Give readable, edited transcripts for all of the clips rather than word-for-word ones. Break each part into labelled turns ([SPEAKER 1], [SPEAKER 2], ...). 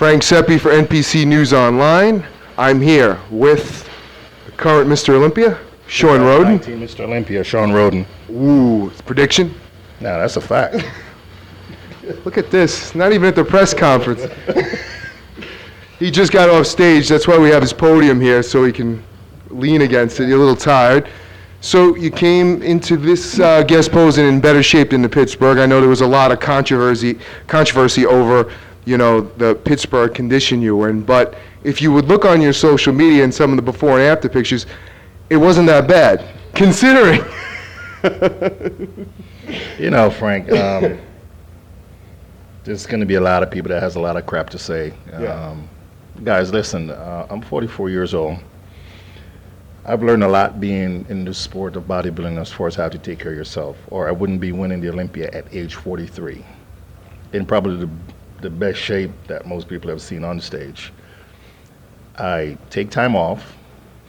[SPEAKER 1] Frank Sepe for NPC News Online. I'm here with the current Mr. Olympia, Shawn Rhoden.
[SPEAKER 2] Mr. Olympia Shawn Rhoden.
[SPEAKER 1] Ooh, prediction?
[SPEAKER 2] Nah, that's a fact.
[SPEAKER 1] Look at this, not even at the press conference. He just got off stage, that's why we have his podium here, so he can lean against it. You're a little tired. So you came into this guest posing in better shape than the Pittsburgh. I know there was a lot of controversy over, the Pittsburgh condition you were in, but if you would look on your social media and some of the before and after pictures, it wasn't that bad, considering.
[SPEAKER 2] Frank, there's going to be a lot of people that has a lot of crap to say. Guys, listen, I'm 44 years old. I've learned a lot being in the sport of bodybuilding as far as how to take care of yourself, or I wouldn't be winning the Olympia at age 43. In probably the best shape that most people have seen on stage. I take time off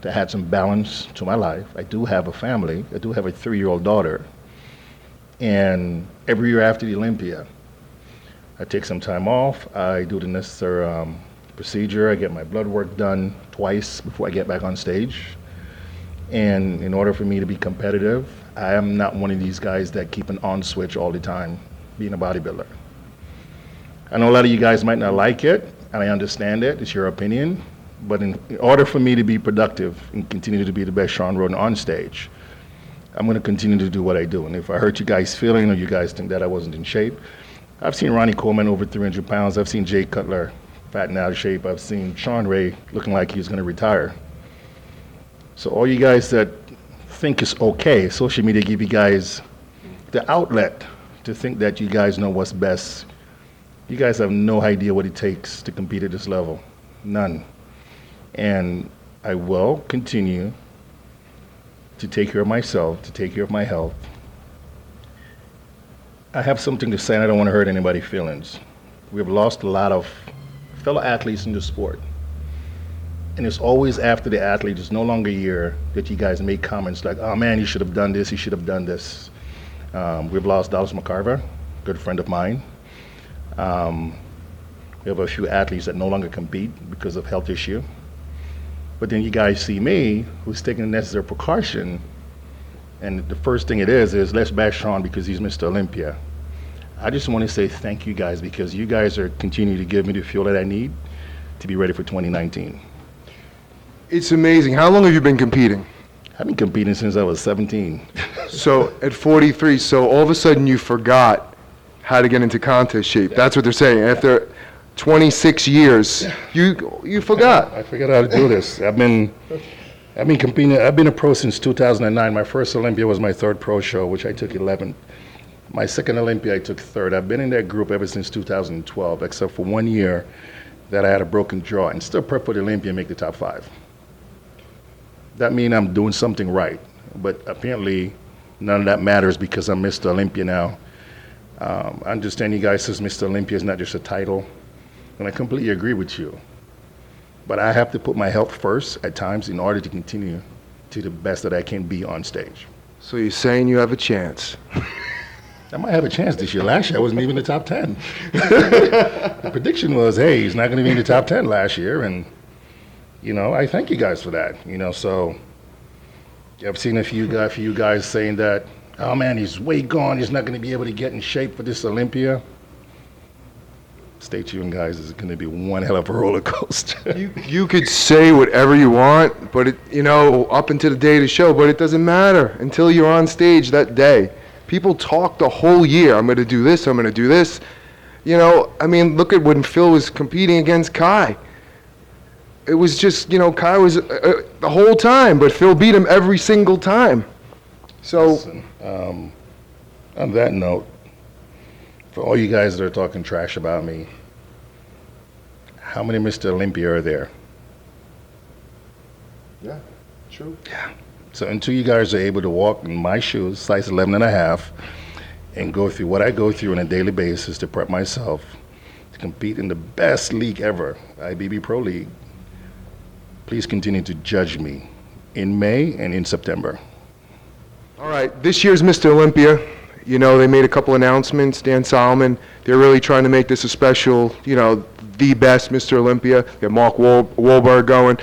[SPEAKER 2] to add some balance to my life. I do have a family. I do have a 3-year-old daughter. And every year after the Olympia, I take some time off. I do the necessary procedure. I get my blood work done twice before I get back on stage. And in order for me to be competitive, I am not one of these guys that keep an on switch all the time, being a bodybuilder. I know a lot of you guys might not like it, and I understand it. It's your opinion. But in order for me to be productive and continue to be the best Shawn Rhoden on stage, I'm going to continue to do what I do. And if I hurt you guys' feeling or you guys think that I wasn't in shape, I've seen Ronnie Coleman over 300 pounds. I've seen Jay Cutler fat and out of shape. I've seen Sean Ray looking like he's going to retire. So all you guys that think it's okay, social media give you guys the outlet to think that you guys know what's best. You guys have no idea what it takes to compete at this level. None. And I will continue to take care of myself, to take care of my health. I have something to say and I don't want to hurt anybody's feelings. We've lost a lot of fellow athletes in the sport. And it's always after the athlete is no longer here that you guys make comments like, oh man, you should have done this, you should have done this. We've lost Dallas McCarver, good friend of mine. We have a few athletes that no longer compete because of health issue. But then you guys see me, who's taking the necessary precaution, and the first thing it is let's bash Shawn because he's Mr. Olympia. I just want to say thank you guys because you guys are continuing to give me the fuel that I need to be ready for 2019.
[SPEAKER 1] It's amazing. How long have you been competing?
[SPEAKER 2] I've been competing since I was 17.
[SPEAKER 1] So at 43, so all of a sudden you forgot how to get into contest shape. That's what they're saying. After 26 years, you forgot.
[SPEAKER 2] I forgot how to do this. I've been competing. I've been a pro since 2009. My first Olympia was my third pro show, which I took 11th. My second Olympia, I took third. I've been in that group ever since 2012, except for 1 year that I had a broken jaw and still prep for the Olympia and make the top 5. That means I'm doing something right. But apparently, none of that matters because I'm Mr. Olympia now. I understand you guys says Mr. Olympia is not just a title, and I completely agree with you. But I have to put my health first at times in order to continue to the best that I can be on stage.
[SPEAKER 1] So you're saying you have a chance?
[SPEAKER 2] I might have a chance this year. Last year I wasn't even in the top 10. The prediction was, hey, he's not going to be in the top 10 last year, and I thank you guys for that. So I've seen a few guys saying that, oh man, he's way gone. He's not going to be able to get in shape for this Olympia. Stay tuned, guys. It's going to be one hell of a roller coaster.
[SPEAKER 1] You could say whatever you want, but up until the day of the show, but it doesn't matter until you're on stage that day. People talk the whole year. I'm going to do this. I'm going to do this. Look at when Phil was competing against Kai. It was just, Kai was the whole time, but Phil beat him every single time. So,
[SPEAKER 2] listen, on that note, for all you guys that are talking trash about me, how many Mr. Olympia are there?
[SPEAKER 1] Yeah, true.
[SPEAKER 2] Yeah. So until you guys are able to walk in my shoes, size 11.5, and go through what I go through on a daily basis to prep myself to compete in the best league ever, IFBB Pro League, please continue to judge me in May and in September.
[SPEAKER 1] All right, this year's Mr. Olympia, they made a couple announcements. Dan Solomon, they're really trying to make this a special, the best Mr. Olympia. You have Mark Wahlberg going.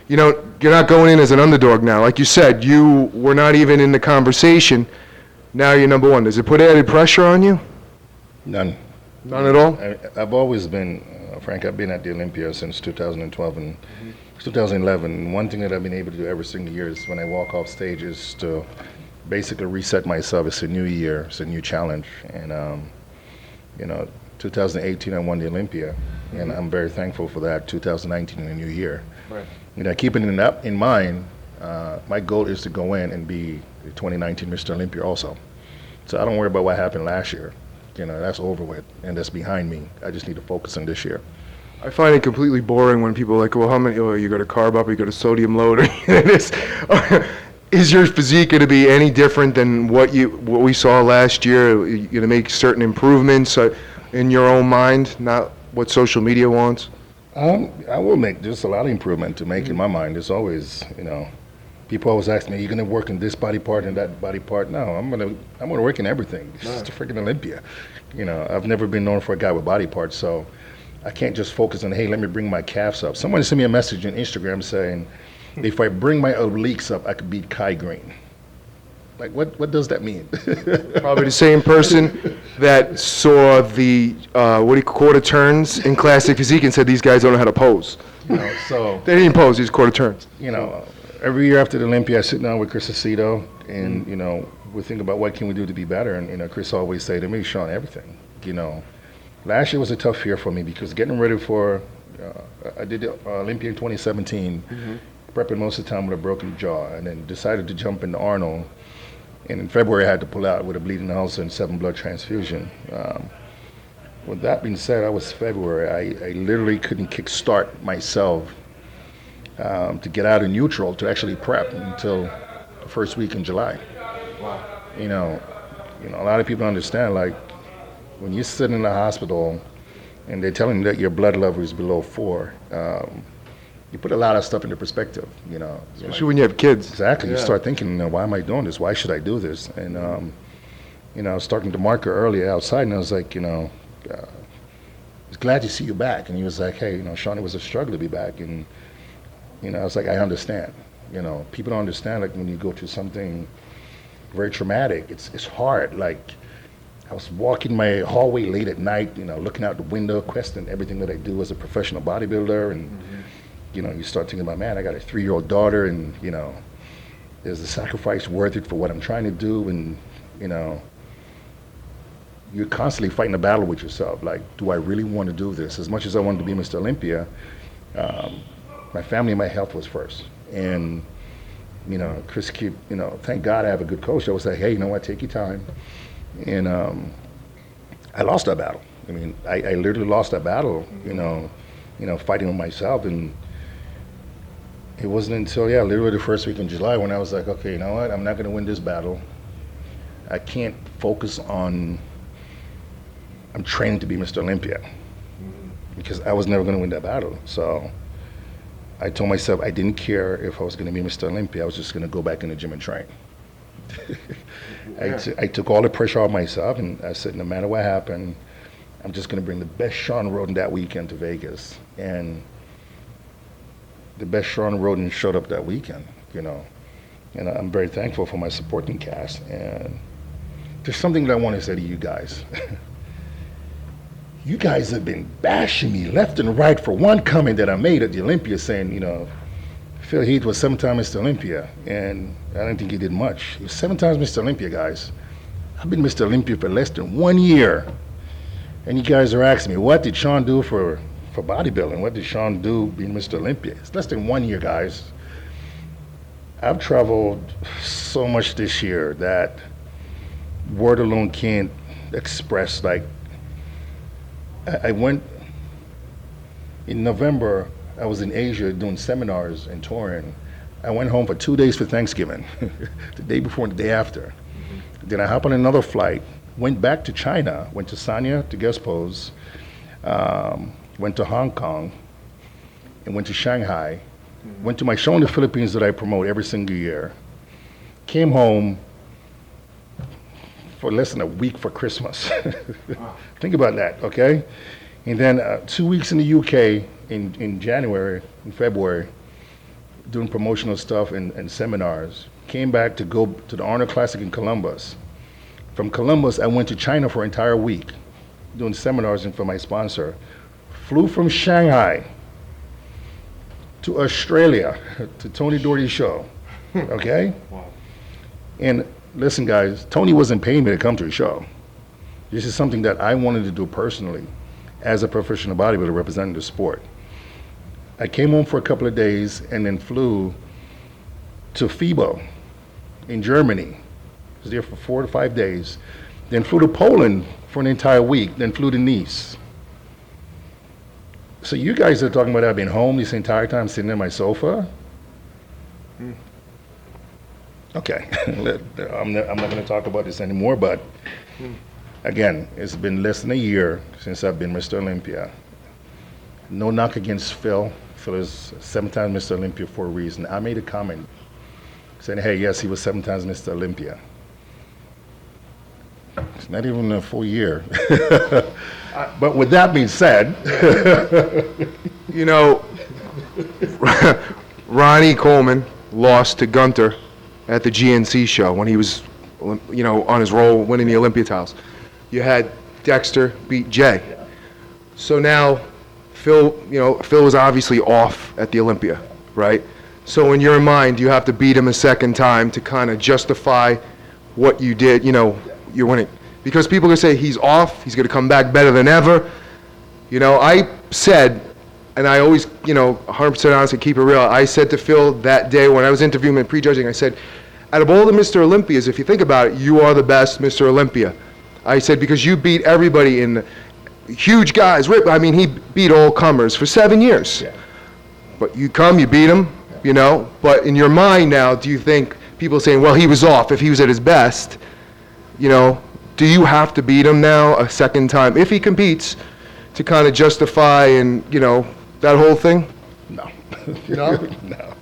[SPEAKER 1] You know, you're not going in as an underdog now. Like you said, you were not even in the conversation. Now you're number one. Does it put added pressure on you?
[SPEAKER 2] None.
[SPEAKER 1] None at all?
[SPEAKER 2] I've always been, Frank, I've been at the Olympia since 2012 and 2011. And one thing that I've been able to do every single year is when I walk off stage is to basically reset myself. It's a new year. It's a new challenge. And, 2018 I won the Olympia, and I'm very thankful for that. 2019, a new year. Right. Keeping that in mind, my goal is to go in and be the 2019 Mr. Olympia also. So I don't worry about what happened last year. That's over with, and that's behind me. I just need to focus on this year.
[SPEAKER 1] I find it completely boring when people are like, well, how many, you got a carb up, you got a sodium load. Is your physique going to be any different than what we saw last year? You going to make certain improvements in your own mind, not what social media wants?
[SPEAKER 2] I will make just a lot of improvement to make in my mind. There's always, people always ask me, are you going to work in this body part and that body part? No, I'm going to work in everything. It's the freaking Olympia. I've never been known for a guy with body parts, so I can't just focus on, hey, let me bring my calves up. Someone sent me a message on Instagram saying, if I bring my obliques up, I could beat Kai Green. Like, what does that mean?
[SPEAKER 1] Probably the same person that saw the quarter turns in classic physique and said these guys don't know how to pose.
[SPEAKER 2] So
[SPEAKER 1] they didn't pose these quarter turns.
[SPEAKER 2] Every year after the Olympia, I sit down with Chris Aceto, and we think about what can we do to be better. And Chris always say to me, Shawn, everything. Last year was a tough year for me because getting ready for I did the Olympia in 2017, prepping most of the time with a broken jaw, and then decided to jump into Arnold. And in February, I had to pull out with a bleeding ulcer and 7 blood transfusion. With that being said, I was February. I literally couldn't kickstart myself to get out of neutral to actually prep until the first week in July. Wow. A lot of people understand, like, when you sit in the hospital and they're telling you that your blood level is below 4, you put a lot of stuff into perspective,
[SPEAKER 1] Especially when you have kids.
[SPEAKER 2] Exactly. Yeah. You start thinking, why am I doing this? Why should I do this? And, I was talking to Marco earlier outside, and I was like, I was glad to see you back. And he was like, hey, Shawn, it was a struggle to be back. And, I was like, I understand. People don't understand, like, when you go through something very traumatic, it's hard. Like, I was walking my hallway late at night, looking out the window, questioning everything that I do as a professional bodybuilder. And, you start thinking about, man, I got a 3-year-old daughter, and, is the sacrifice worth it for what I'm trying to do? And, you're constantly fighting a battle with yourself. Like, do I really want to do this? As much as I wanted to be Mr. Olympia, my family and my health was first. And, Chris thank God I have a good coach. I was like, hey, take your time. And I lost that battle. I literally lost that battle, fighting with myself. And it wasn't until, literally the first week in July when I was like, okay, you know what? I'm not going to win this battle. I can't focus on, I'm training to be Mr. Olympia because I was never going to win that battle. So I told myself I didn't care if I was going to be Mr. Olympia. I was just going to go back in the gym and train. I took all the pressure off myself, and I said, no matter what happened, I'm just going to bring the best Shawn Rhoden that weekend to Vegas. And the best Shawn Rhoden showed up that weekend, And I'm very thankful for my supporting cast. And there's something that I want to say to you guys. You guys have been bashing me left and right for one comment that I made at the Olympia saying, Phil Heath was 7 times Mr. Olympia, and I don't think he did much. He was 7 times Mr. Olympia, guys. I've been Mr. Olympia for less than 1 year. And you guys are asking me, what did Shawn do for bodybuilding? What did Shawn do being Mr. Olympia? It's less than 1 year, guys. I've traveled so much this year that word alone can't express. Like, I went in November, I was in Asia doing seminars and touring. I went home for 2 days for Thanksgiving, the day before and the day after. Then I hopped on another flight, went back to China, went to Sanya to guest pose, went to Hong Kong, and went to Shanghai, went to my show in the Philippines that I promote every single year, came home for less than a week for Christmas. Wow. Think about that, okay? And then 2 weeks in the UK in January, in February, doing promotional stuff and seminars. Came back to go to the Arnold Classic in Columbus. From Columbus, I went to China for an entire week, doing seminars and for my sponsor. Flew from Shanghai to Australia to Tony Doherty's show, okay?
[SPEAKER 1] Wow.
[SPEAKER 2] And listen, guys, Tony wasn't paying me to come to his show. This is something that I wanted to do personally as a professional bodybuilder representing the sport. I came home for a couple of days and then flew to FIBO in Germany. Was there for 4 to 5 days. Then flew to Poland for an entire week, then flew to Nice. So you guys are talking about I've been home this entire time sitting on my sofa? Okay, I'm not going to talk about this anymore, but again, it's been less than a year since I've been Mr. Olympia. No knock against Phil. Phil is 7 times Mr. Olympia for a reason. I made a comment saying, hey, yes, he was 7 times Mr. Olympia. It's not even a full year. But with that being said,
[SPEAKER 1] You know, Ronnie Coleman lost to Gunter at the GNC show when he was, you know, on his roll winning the Olympia titles. You had Dexter beat Jay. So now Phil, you know, Phil was obviously off at the Olympia, right? So in your mind, you have to beat him a second time to kind of justify what you did, you know, you're winning. Because people are going to say he's off, he's going to come back better than ever. You know, I said, and I always, you know, 100% honest and keep it real, I said to Phil that day when I was interviewing him and prejudging, I said, out of all the Mr. Olympias, if you think about it, you are the best Mr. Olympia. I said, because you beat everybody in huge guys. I mean, he beat all comers for 7 years.
[SPEAKER 2] yeah.
[SPEAKER 1] But you come, you beat him, you know. But in your mind now, do you think people saying, well, he was off if he was at his best, you know, do you have to beat him now a second time if he competes to kind of justify and, you know, that whole thing?
[SPEAKER 2] No.
[SPEAKER 1] No?
[SPEAKER 2] No.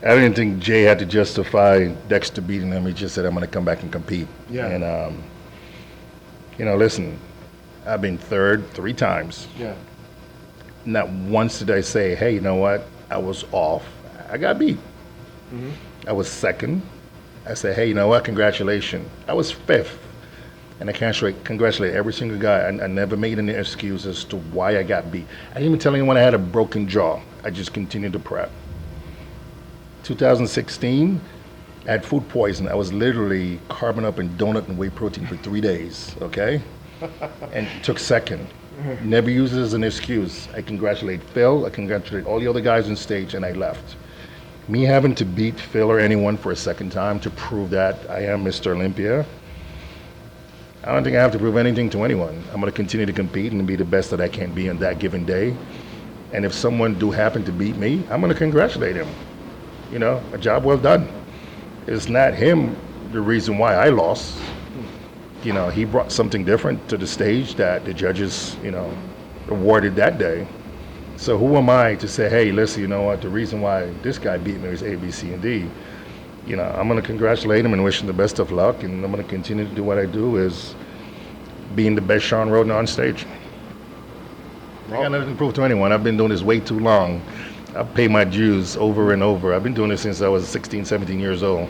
[SPEAKER 2] I didn't think Jay had to justify Dexter beating him. He just said, I'm going to come back and compete.
[SPEAKER 1] Yeah.
[SPEAKER 2] And, you know, listen, I've been third 3 times.
[SPEAKER 1] Yeah.
[SPEAKER 2] Not once did I say, hey, you know what? I was off. I got beat.
[SPEAKER 1] Mm-hmm.
[SPEAKER 2] I was second. I said, hey, you know what? Congratulations. I was 5th. And I congratulate every single guy. I never made any excuse as to why I got beat. I didn't even tell anyone I had a broken jaw. I just continued to prep. 2016, I had food poisoning. I was literally carving up in donut and whey protein for 3 days, okay? And took second. Never used it as an excuse. I congratulate Phil, I congratulate all the other guys on stage, and I left. Me having to beat Phil or anyone for a second time to prove that I am Mr. Olympia, I don't think I have to prove anything to anyone. I'm going to continue to compete and be the best that I can be on that given day. And if someone do happen to beat me, I'm going to congratulate him. You know, a job well done. It's not him the reason why I lost. You know, he brought something different to the stage that the judges, you know, awarded that day. So who am I to say, hey, listen, you know what, the reason why this guy beat me is A, B, C, and D. You know, I'm going to congratulate him and wish him the best of luck, and I'm going to continue to do what I do, is being the best Shawn Rhoden on stage. I got nothing to prove to anyone. I've been doing this way too long. I've paid my dues over and over. I've been doing this since I was 16, 17 years old.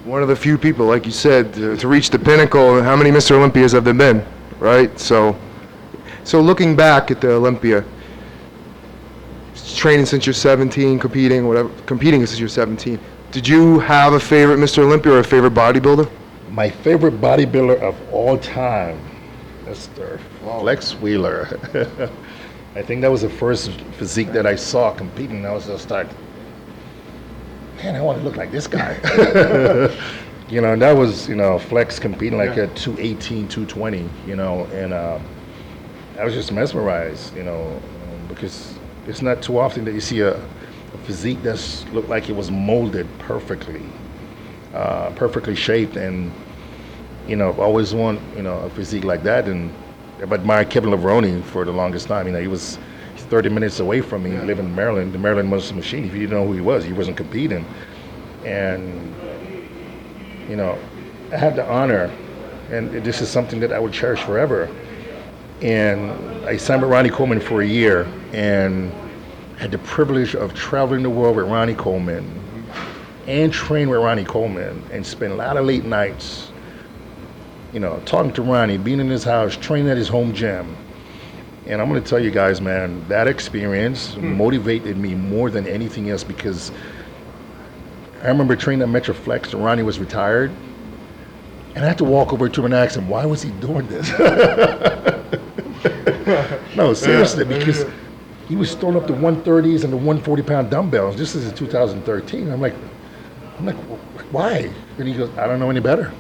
[SPEAKER 1] One of the few people, like you said, to reach the pinnacle. How many Mr. Olympias have there been, right? So looking back at the Olympia, training since you're 17, competing since you're 17. Did you have a favorite Mr. Olympia or a favorite bodybuilder?
[SPEAKER 2] My favorite bodybuilder of all time, Mr. Flex Wheeler. I think that was the first physique that I saw competing. I was just like, man, I want to look like this guy. You know, and that was, you know, Flex competing like at 218, 220, you know, and I was just mesmerized, you know, because it's not too often that you see a physique that's looked like it was molded perfectly, perfectly shaped, and, you know, I've always wanted, you know, a physique like that. And I've admired Kevin Levrone for the longest time. You know, he's 30 minutes away from me, living in Maryland, the Maryland Muscle Machine. If you didn't know who he wasn't competing. And, you know, I had the honor, and this is something that I would cherish forever, And I signed with Ronnie Coleman for a year and had the privilege of traveling the world with Ronnie Coleman and train with Ronnie Coleman and spend a lot of late nights, talking to Ronnie, being in his house, training at his home gym. And I'm going to tell you guys, man, that experience motivated me more than anything else, because I remember training at Metroflex and Ronnie was retired. And I had to walk over to him and ask him, why was he doing this? No, seriously, because he was throwing up the 130s and the 140-pound dumbbells. This is in 2013. I'm like, why? And he goes, I don't know any better.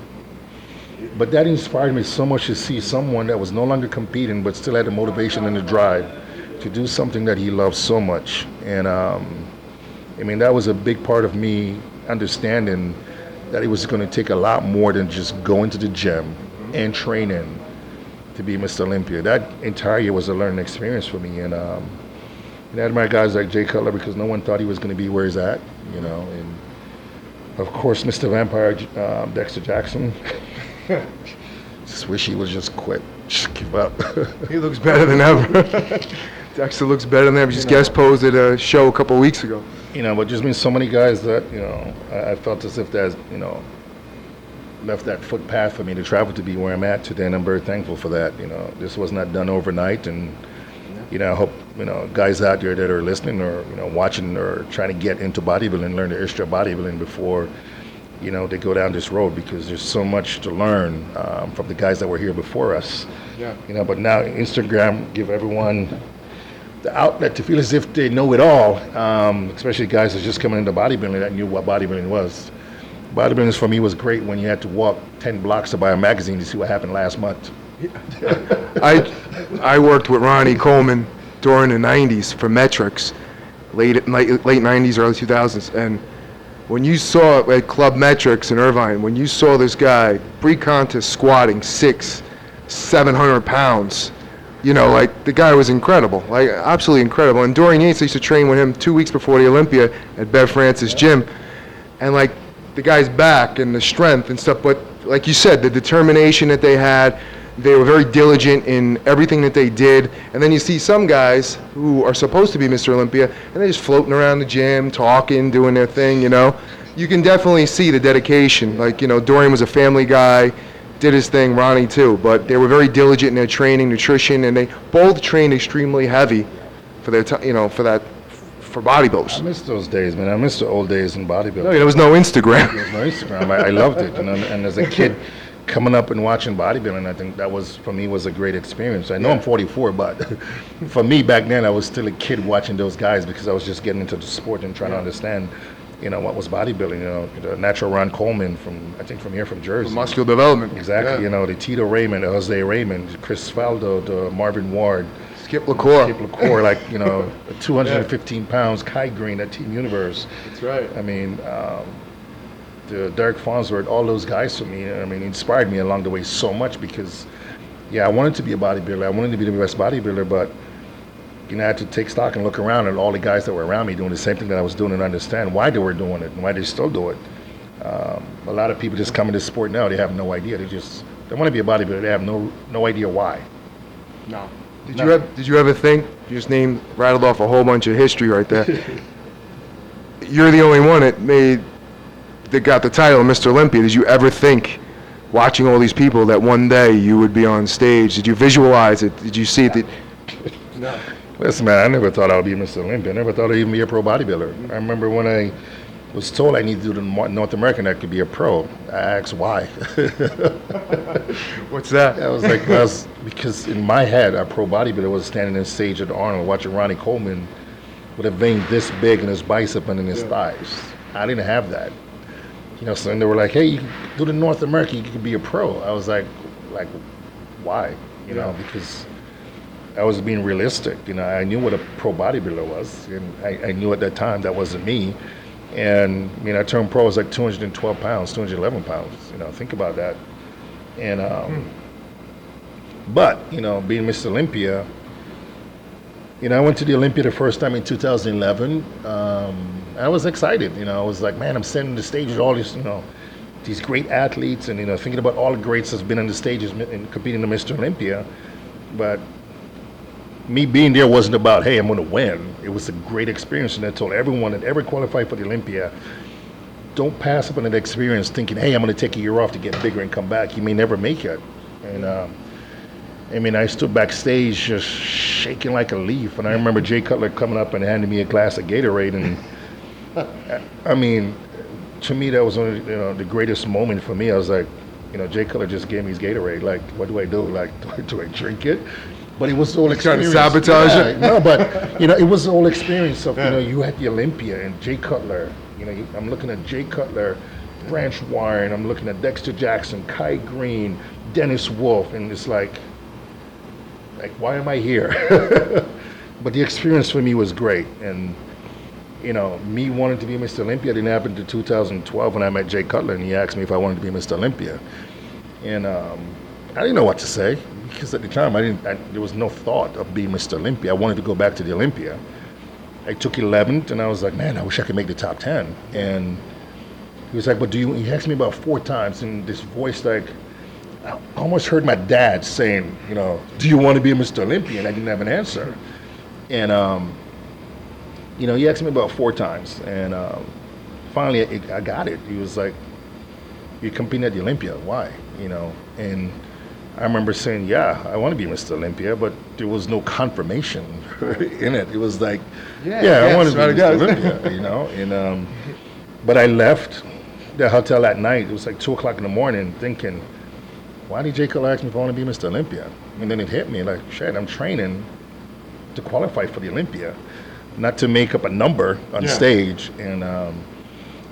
[SPEAKER 2] But that inspired me so much to see someone that was no longer competing but still had the motivation and the drive to do something that he loved so much. And that was a big part of me understanding that it was going to take a lot more than just going to the gym and training to be Mr. Olympia. That entire year was a learning experience for me. And I admire guys like Jay Cutler because no one thought he was going to be where he's at, And of course, Mr. Vampire, Dexter Jackson. Just wish he would just quit, just give up.
[SPEAKER 1] He looks better than ever. Dexter looks better than ever. Just guest posed at a show a couple of weeks ago.
[SPEAKER 2] But there's been so many guys that, I felt as if that's, left that footpath for me to travel to be where I'm at today, and I'm very thankful for that. This was not done overnight, and, I hope, guys out there that are listening or, watching or trying to get into bodybuilding, learn the history of bodybuilding before, they go down this road, because there's so much to learn from the guys that were here before us.
[SPEAKER 1] Yeah.
[SPEAKER 2] But now Instagram give everyone the outlet to feel as if they know it all, especially guys that's just coming into bodybuilding that knew what bodybuilding was. Bodybuilding for me was great when you had to walk 10 blocks to buy a magazine to see what happened last month.
[SPEAKER 1] I worked with Ronnie Coleman during the 90s for Metrics, late 90s, early 2000s, and when you saw at Club Metrics in Irvine, when you saw this guy pre-contest squatting 700 pounds, the guy was incredible, absolutely incredible. And Dorian Yates, I used to train with him 2 weeks before the Olympia at Bev Francis gym, and the guy's back and the strength and stuff, but like you said, the determination that they had, they were very diligent in everything that they did. And then you see some guys who are supposed to be Mr. Olympia, and they're just floating around the gym, talking, doing their thing, You can definitely see the dedication. Dorian was a family guy, did his thing, Ronnie too, but they were very diligent in their training, nutrition, and they both trained extremely heavy for their for bodybuilders.
[SPEAKER 2] I miss those days, man. I miss the old days in bodybuilding.
[SPEAKER 1] No, there was no Instagram.
[SPEAKER 2] There was no Instagram. I loved it, and as a kid, coming up and watching bodybuilding, I think that was, for me, was a great experience. I know I'm 44, but for me back then, I was still a kid watching those guys because I was just getting into the sport and trying to understand, what was bodybuilding. The natural Ron Coleman from Jersey.
[SPEAKER 1] For muscular development.
[SPEAKER 2] Exactly.
[SPEAKER 1] Yeah.
[SPEAKER 2] The Tito Raymond, the Jose Raymond, Chris Faldo, the Marvin Ward.
[SPEAKER 1] Skip LaCour,
[SPEAKER 2] 215 pounds, Kai Green at Team Universe.
[SPEAKER 1] That's right.
[SPEAKER 2] The Derek Farnsworth, all those guys for me, inspired me along the way so much because, I wanted to be a bodybuilder. I wanted to be the best bodybuilder, but, I had to take stock and look around at all the guys that were around me doing the same thing that I was doing and understand why they were doing it and why they still do it. A lot of people just come into sport now, they have no idea. They want to be a bodybuilder. They have no idea why.
[SPEAKER 1] No. Did you ever think, you just rattled off a whole bunch of history right there. You're the only one that got the title of Mr. Olympia. Did you ever think, watching all these people, that one day you would be on stage? Did you visualize it? Did you see it?
[SPEAKER 2] No. Listen, man, I never thought I would be Mr. Olympia. I never thought I'd even be a pro bodybuilder. I remember when I was told I needed to do the North American that could be a pro. I asked why.
[SPEAKER 1] What's that?
[SPEAKER 2] I was like, because in my head, a pro bodybuilder was standing on stage at Arnold watching Ronnie Coleman with a vein this big in his bicep and in his thighs. I didn't have that. So they were like, hey, you can do the North American, you can be a pro. I was like, why? Because I was being realistic. I knew what a pro bodybuilder was, and I knew at that time that wasn't me. And I turned pro, I was like 212 pounds, 211 pounds. Think about that. And but being Mr. Olympia, I went to the Olympia the first time in 2011. I was excited. I was like, man, I'm sitting on the stage with all these, these great athletes, and thinking about all the greats that's been on the stages and competing in Mr. Olympia. But me being there wasn't about, hey, I'm going to win. It was a great experience, and I told everyone that ever qualified for the Olympia, don't pass up on an experience thinking, hey, I'm going to take a year off to get bigger and come back. You may never make it. And I mean, I stood backstage just shaking like a leaf, and I remember Jay Cutler coming up and handing me a glass of Gatorade, and I mean, to me, that was one of, the greatest moment for me. I was like, Jay Cutler just gave me his Gatorade. Like, what do I do? Like, do I drink it? But it was the whole experience.
[SPEAKER 1] Trying to sabotage it?
[SPEAKER 2] No, but, it was the whole experience of, you had the Olympia and Jay Cutler. I'm looking at Jay Cutler, Branch Warren, I'm looking at Dexter Jackson, Kai Green, Dennis Wolf, and it's like, why am I here? But the experience for me was great. And, me wanting to be Mr. Olympia didn't happen until 2012 when I met Jay Cutler, and he asked me if I wanted to be Mr. Olympia. And I didn't know what to say, because at the time there was no thought of being Mr. Olympia. I wanted to go back to the Olympia. I took 11th, and I was like, man, I wish I could make the top 10. And he was like, but he asked me about 4 times, and this voice, I almost heard my dad saying, do you want to be a Mr. Olympia? And I didn't have an answer. And, he asked me about 4 times, and finally I got it. He was like, you're competing at the Olympia, why? And I remember saying, yeah, I want to be Mr. Olympia, but there was no confirmation in it. It was like, I want to be Mr. Olympia, And but I left the hotel that night. It was like 2 o'clock in the morning, thinking, why did Jay Cutler ask me if I want to be Mr. Olympia? And then it hit me like, shit, I'm training to qualify for the Olympia, not to make up a number on stage. And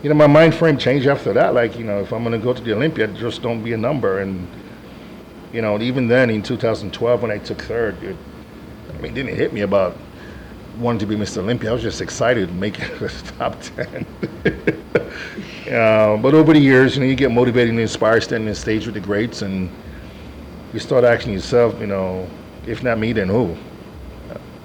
[SPEAKER 2] my mind frame changed after that. Like, if I'm going to go to the Olympia, just don't be a number. And even then in 2012 when I took 3rd, it didn't hit me about wanting to be Mr. Olympia. I was just excited to make it to the top 10. But over the years, you get motivated and inspired standing on stage with the greats, and you start asking yourself, if not me, then who?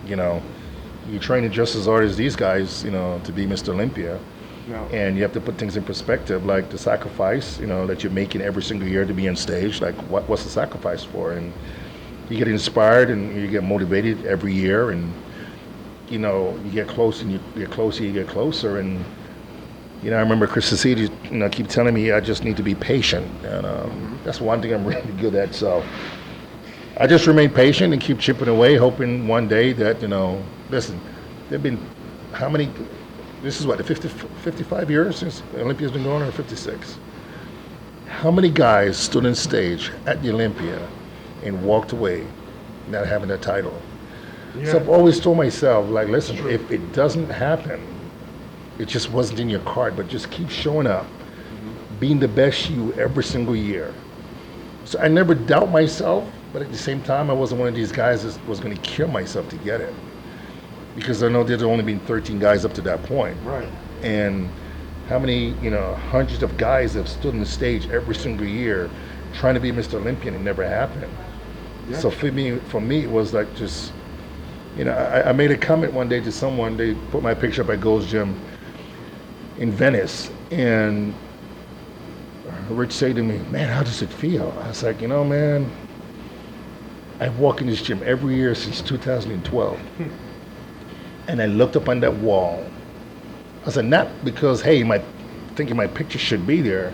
[SPEAKER 2] You're training just as hard as these guys, to be Mr. Olympia. No. And you have to put things in perspective, like the sacrifice, that you're making every single year to be on stage. Like, what's the sacrifice for? And you get inspired and you get motivated every year, and you get close and you get closer. And I remember Chris Cecchini, keep telling me I just need to be patient, and that's one thing I'm really good at. So I just remain patient and keep chipping away, hoping one day that listen, there've been how many? This is what, the 55 years since Olympia's been going, or 56? How many guys stood on stage at the Olympia and walked away not having that title? Yeah. So I've always told myself, like, listen, if it doesn't happen, it just wasn't in your card, but just keep showing up, being the best you every single year. So I never doubt myself, but at the same time, I wasn't one of these guys that was going to kill myself to get it. Because I know there's only been 13 guys up to that point. Right. And how many, hundreds of guys have stood on the stage every single year trying to be Mr. Olympian, and it never happened. Yeah. So for me, it was like just, I made a comment one day to someone. They put my picture up at Gold's Gym in Venice, and Rich said to me, man, how does it feel? I was like, man, I walk in this gym every year since 2012. And I looked up on that wall. I said, not because, hey, thinking my picture should be there,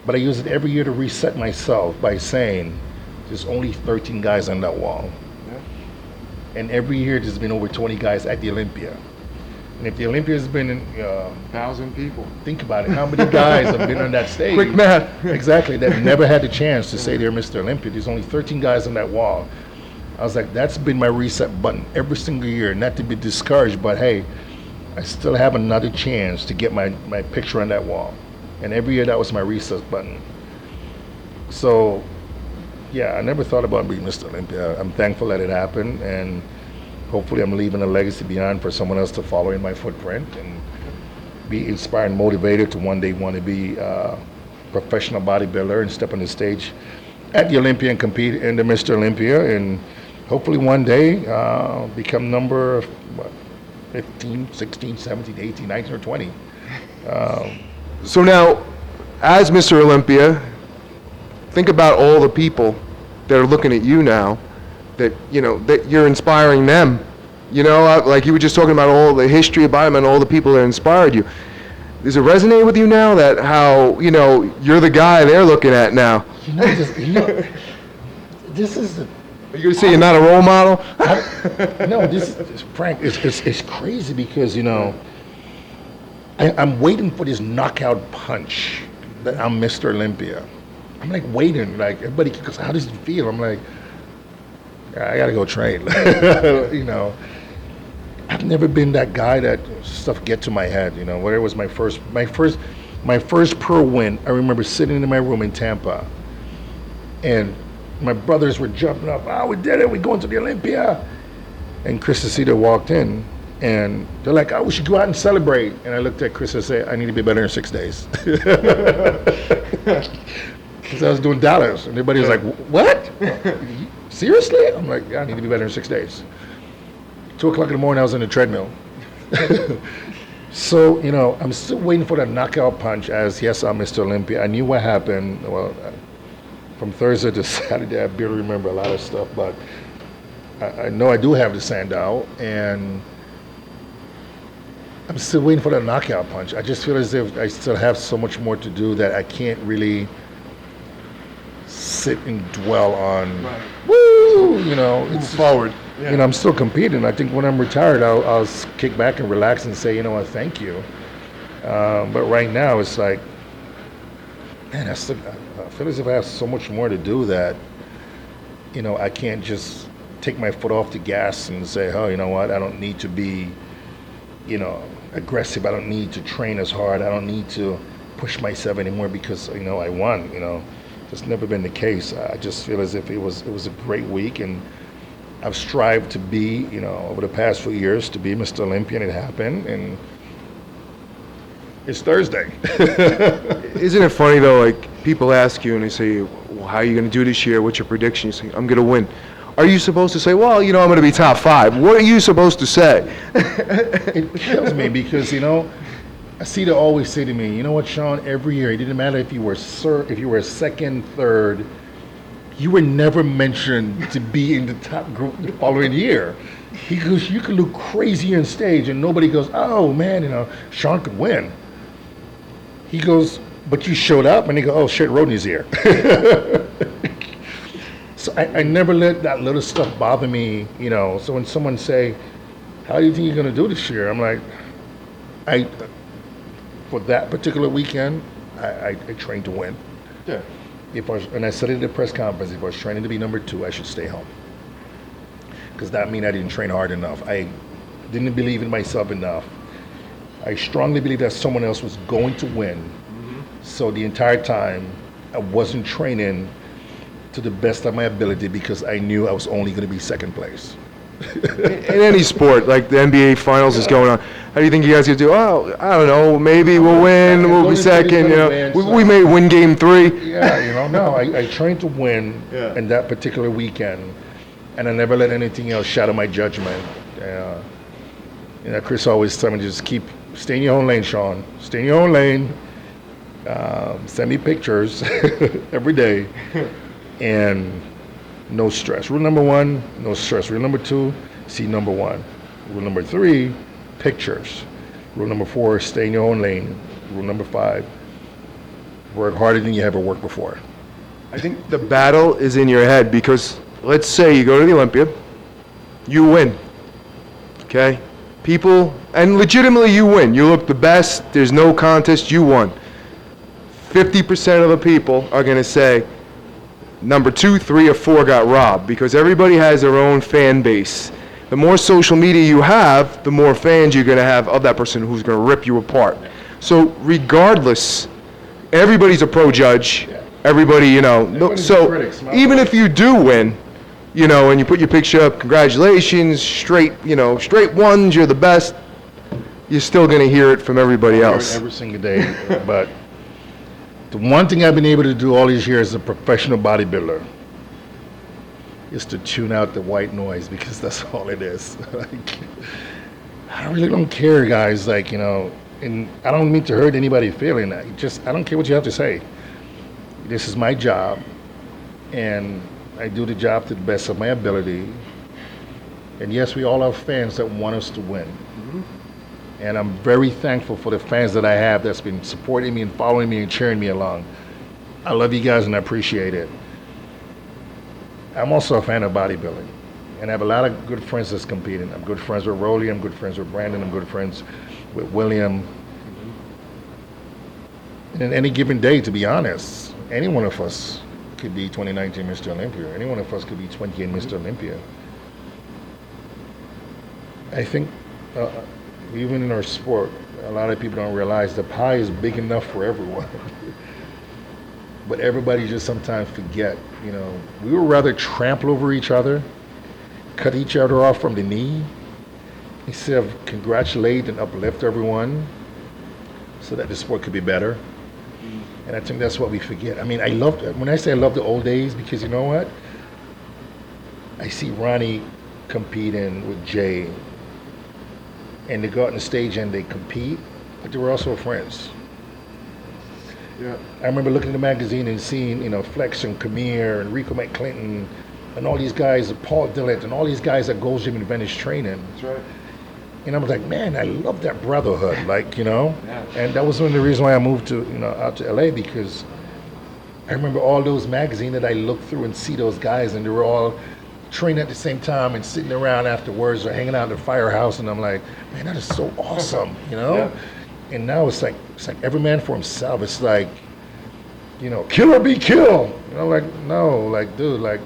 [SPEAKER 2] but I use it every year to reset myself by saying, there's only 13 guys on that wall. Yeah. And every year there's been over 20 guys at the Olympia. And if the Olympia has been
[SPEAKER 1] 1,000 people.
[SPEAKER 2] Think about it. How many guys have been on that stage?
[SPEAKER 1] Quick math.
[SPEAKER 2] Exactly. That never had the chance to say they're Mr. Olympia. There's only 13 guys on that wall. I was like, that's been my reset button every single year. Not to be discouraged, but hey, I still have another chance to get my picture on that wall. And every year that was my reset button. So, yeah, I never thought about being Mr. Olympia. I'm thankful that it happened, and hopefully I'm leaving a legacy behind for someone else to follow in my footprint and be inspired and motivated to one day want to be a professional bodybuilder and step on the stage at the Olympia and compete in the Mr. Olympia, and hopefully one day become number 15, 16, 17, 18, 19, or 20.
[SPEAKER 1] So now, as Mr. Olympia, think about all the people that are looking at you now that, you know, that you're inspiring them. You know, like you were just talking about all the history of bodybuilding, all the people that inspired you. Does it resonate with you now that how, you know, you're the guy they're looking at now?
[SPEAKER 2] This is the...
[SPEAKER 1] Are you going to say you're not a role model?
[SPEAKER 2] No, this is Frank. It's crazy because, you know, I'm waiting for this knockout punch that I'm Mr. Olympia. I'm like waiting, like everybody goes, how does it feel? I'm like, I gotta go train. You know, I've never been that guy that stuff get to my head. You know, whether it was my first pro win. I remember sitting in my room in Tampa, and my brothers were jumping up. Oh, we did it! We going to the Olympia. And Chris Aceto walked in, and they're like, "Oh, we should go out and celebrate." And I looked at Chris and said, "I need to be better in 6 days." Because I was doing Dallas, and everybody was like, "What? Seriously?" I'm like, "Yeah, I need to be better in 6 days." 2 o'clock in the morning, I was in the treadmill. So, you know, I'm still waiting for that knockout punch as, yes, I'm Mr. Olympia. I knew what happened. Well, from Thursday to Saturday, I barely remember a lot of stuff, but I know I do have the Sandow, and I'm still waiting for that knockout punch. I just feel as if I still have so much more to do that I can't really sit and dwell on, right. Woo, you know,
[SPEAKER 1] move forward.
[SPEAKER 2] Yeah. You know, I'm still competing. I think when I'm retired, I'll kick back and relax and say, you know what, thank you. But right now, it's like, man, I feel as if I have so much more to do that, you know, I can't just take my foot off the gas and say, oh, you know what, I don't need to be, you know, aggressive. I don't need to train as hard. I don't need to push myself anymore because, you know, I won, you know. It's never been the case. I just feel as if it was a great week, and I've strived to be, you know, over the past few years to be Mr. Olympia, and it happened, and it's Thursday.
[SPEAKER 1] Isn't it funny though, like people ask you and they say, well, how are you going to do this year? What's your prediction? You say, I'm going to win. Are you supposed to say, well, you know, I'm going to be top 5? What are you supposed to say?
[SPEAKER 2] It kills me because, you know, Aceto always say to me, you know what, Shawn, every year, it didn't matter if you were second, third, you were never mentioned to be in the top group the following year. He goes, you can look crazy on stage and nobody goes, oh man, you know, Shawn could win. He goes, but you showed up, and he goes, oh shit, Rhoden's here. So I never let that little stuff bother me, you know. So when someone say, how do you think you're gonna do this year? I'm like, for that particular weekend, I trained to win.
[SPEAKER 1] Yeah.
[SPEAKER 2] And I said it at the press conference, if I was training to be number 2, I should stay home. Because that means I didn't train hard enough. I didn't believe in myself enough. I strongly believe that someone else was going to win. Mm-hmm. So the entire time, I wasn't training to the best of my ability because I knew I was only going to be second place.
[SPEAKER 1] In any sport, like the NBA Finals is going on, how do you think you guys are going to do? Oh, I don't know, maybe we'll win, we'll be second, you know. We may win game 3.
[SPEAKER 2] Yeah, you know, no, I trained to win in that particular weekend, and I never let anything else shadow my judgment. You know, Chris always told me, just stay in your own lane, Shawn. Stay in your own lane. Send me pictures every day, and no stress. Rule number 1, no stress. Rule number 2, see number 1. Rule number 3, pictures. Rule number 4, stay in your own lane. Rule number 5, work harder than you ever worked before.
[SPEAKER 1] I think the battle is in your head because let's say you go to the Olympia, you win, okay? People, and legitimately you win. You look the best, there's no contest, you won. 50% of the people are gonna say, number 2, 3, or 4 got robbed because everybody has their own fan base. The more social media you have, the more fans you're going to have of that person who's going to rip you apart. So regardless, everybody's a pro judge. Everybody, you know. So even if you do win, you know, and you put your picture up, congratulations, straight ones, you're the best, you're still going to hear it from everybody else.
[SPEAKER 2] Every single day. But the one thing I've been able to do all these years as a professional bodybuilder is to tune out the white noise because that's all it is. Like, I really don't care, guys. Like, you know, and I don't mean to hurt anybody's feeling. I don't care what you have to say. This is my job, and I do the job to the best of my ability. And yes, we all have fans that want us to win. And I'm very thankful for the fans that I have that's been supporting me and following me and cheering me along. I love you guys and I appreciate it. I'm also a fan of bodybuilding. And I have a lot of good friends that's competing. I'm good friends with Rolly, I'm good friends with Brandon, I'm good friends with William. And any given day, to be honest, any one of us could be 2019 Mr. Olympia. Any one of us could be 28 Mr. Olympia. I think even in our sport, a lot of people don't realize the pie is big enough for everyone. But everybody just sometimes forget, you know, we would rather trample over each other, cut each other off from the knee, instead of congratulate and uplift everyone so that the sport could be better. And I think that's what we forget. I mean, when I say I love the old days, because you know what? I see Ronnie competing with Jay, and they go out on the stage and they compete, but they were also friends.
[SPEAKER 1] Yeah.
[SPEAKER 2] I remember looking at the magazine and seeing, you know, Flex and Camille and Rico McClinton and all these guys, Paul Dillett and all these guys at Gold's Gym and Venice training.
[SPEAKER 1] That's right.
[SPEAKER 2] And I was like, man, I love that brotherhood, like, you know.
[SPEAKER 1] Yeah.
[SPEAKER 2] And that was one of the reasons why I moved to, you know, out to LA, because I remember all those magazines that I looked through and see those guys, and they were all training at the same time and sitting around afterwards or hanging out at the firehouse, and I'm like, man, that is so awesome, you know.
[SPEAKER 1] Yeah.
[SPEAKER 2] And now it's like every man for himself. It's like, you know, kill or be killed. You know, like, no, like, dude, like,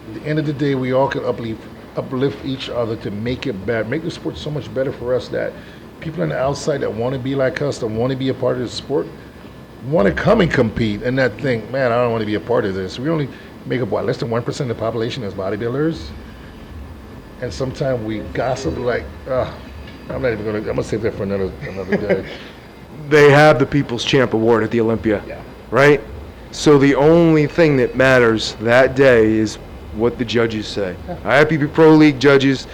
[SPEAKER 2] at the end of the day, we all can uplift each other to make it better, make the sport so much better for us that people on the outside that want to be like us, that want to be a part of the sport, want to come and compete, and that think, man, I don't want to be a part of this. We only make up, what, less than 1% of the population as bodybuilders? And sometimes we gossip like, I'm gonna save that for another day.
[SPEAKER 1] They have the People's Champ Award at the Olympia,
[SPEAKER 2] Yeah.
[SPEAKER 1] right? So the only thing that matters that day is what the judges say. IFBB Pro League judges,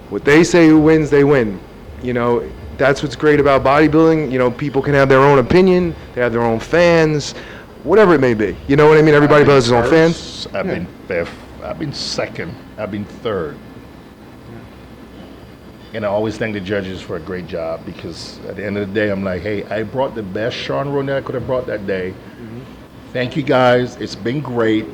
[SPEAKER 1] what they say who wins, they win. You know, that's what's great about bodybuilding. You know, people can have their own opinion, they have their own fans, whatever it may be. You know what I mean? Everybody has his own fans.
[SPEAKER 2] I've been fifth, I've been second, I've been third. And I always thank the judges for a great job, because at the end of the day, I'm like, hey, I brought the best Shawn Rhoden that I could have brought that day. Thank you guys, it's been great.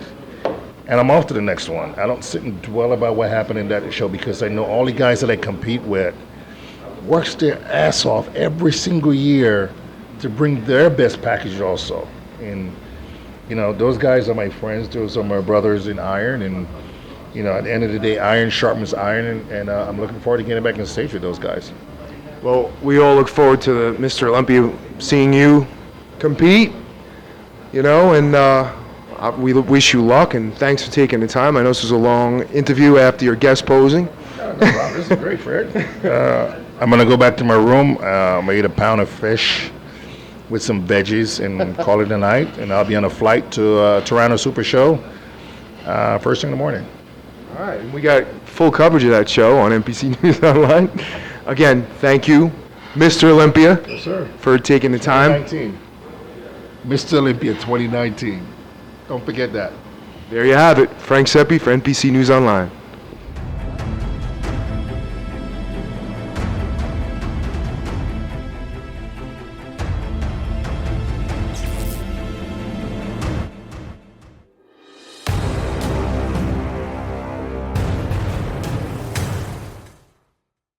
[SPEAKER 2] And I'm off to the next one. I don't sit and dwell about what happened in that show, because I know all the guys that I compete with works their ass off every single year to bring their best package also. And, you know, those guys are my friends, those are my brothers in iron, and, you know, at the end of the day, iron sharpens iron, and I'm looking forward to getting back on stage with those guys.
[SPEAKER 1] Well, we all look forward to the Mr. Olympia seeing you compete, you know, and we wish you luck, and thanks for taking the time. I know this was a long interview after your guest posing.
[SPEAKER 2] No problem. This is great, Fred. I'm going to go back to my room. I'm going to eat a pound of fish with some veggies and call it a night, and I'll be on a flight to Toronto Super Show first thing in the morning.
[SPEAKER 1] All right, and we got full coverage of that show on NPC News Online. Again, thank you, Mr. Olympia,
[SPEAKER 2] Yes, sir.
[SPEAKER 1] for taking the time.
[SPEAKER 2] 2019. Mr. Olympia 2019. Don't forget that.
[SPEAKER 1] There you have it. Frank Sepe for NPC News Online.